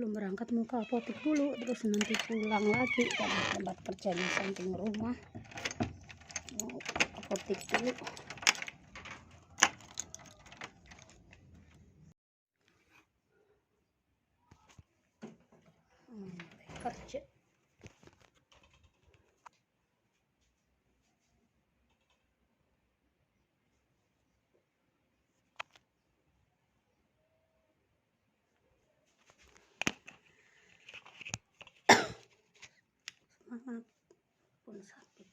sebelum berangkat mau ke apotek dulu, terus nanti pulang lagi karena tempat kerja di samping rumah. Mau ke apotek dulu. Kerja. Semangat pun sakit.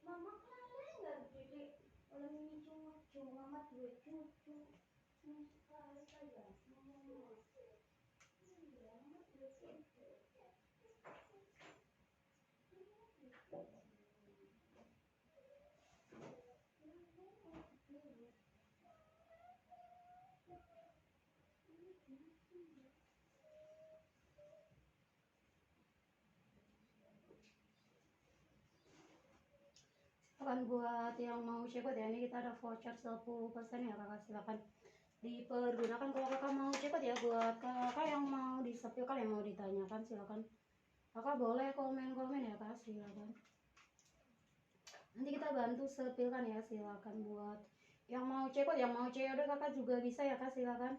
Mama kalian nggak jadi orang ini cuma amat duit cucu sekali saja mama iya amat duit cucu. Silakan buat yang mau cekot ya, ini kita ada voucher 10% ya kakak, silakan dipergunakan kalau kakak mau cekot ya. Buat kakak yang mau disepilkan, yang mau ditanyakan, silakan kakak boleh komen ya kak, silakan nanti kita bantu sepilkan ya. Silakan buat yang mau cekot, yang mau COD kakak juga bisa ya kak, silakan.